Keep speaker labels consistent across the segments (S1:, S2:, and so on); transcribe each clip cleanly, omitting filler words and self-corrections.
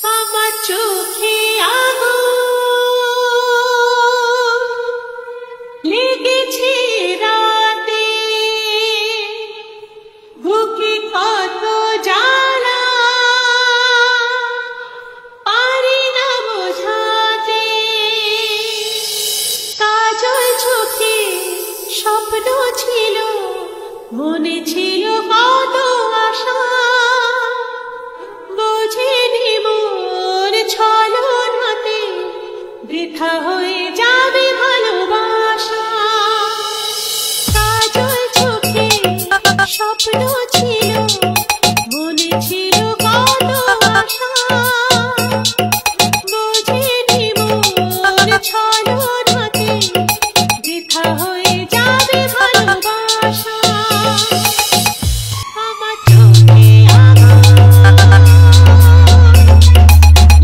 S1: আমার চোখে আগুন লেগেছে রাতে, বুকে কত জ্বালা পারি না বোঝাতে। কাজল চোখে স্বপ্ন ছিল, মনে ছিল কত আশা, বুঝিনি মোর ছলনাতে বৃথা হয়ে যাবে ভালোবাসা। কাজল চোখে স্বপ্ন ছিল, মনে ছিল কত আশা, বুঝিনি মোর ছলনাতে বৃথা হয়ে যাবে ভালোবাসা। আমার চোখে আগুন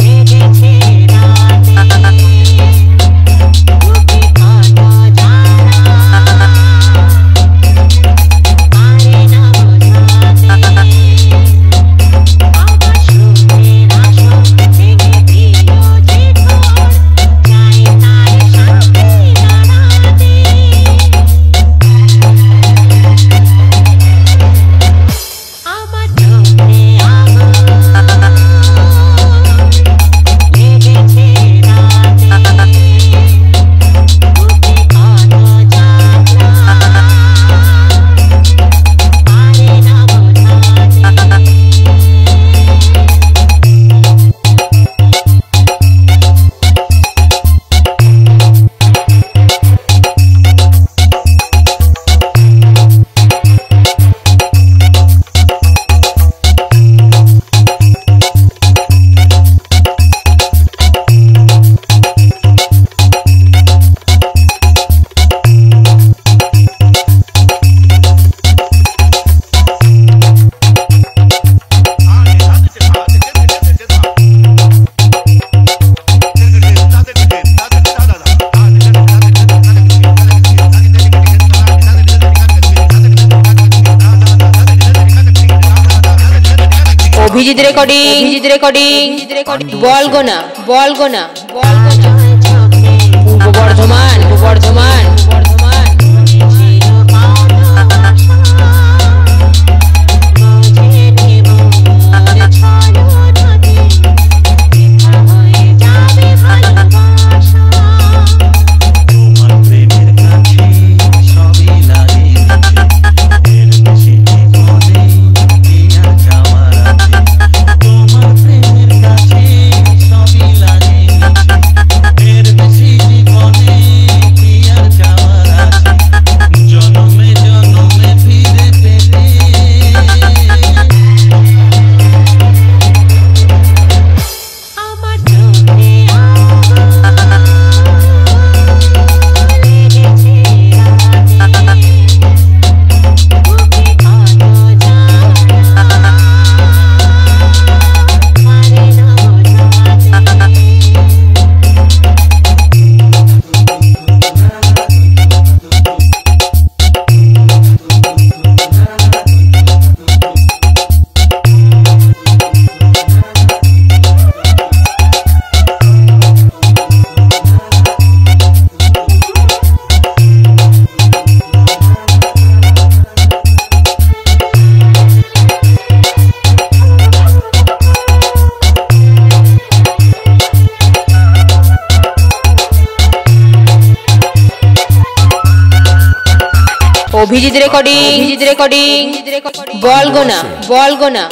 S1: লেগেছে রাতে, বুকে কত জ্বালা পারি না বোঝাতে। আমার সুখের আসন ভেঙে দিল যে ঘর, চাই তার শান্তি দাঁড়াতে। আমার চোখে আগুন লেগেছে রাতে, বুকে কত জ্বালা পারি না বোঝাতে।
S2: অভিজিৎ রেকর্ডিং বলগোনা পূর্ব বর্ধমান। অভিজিৎ রেকর্ডিং বলগোনা।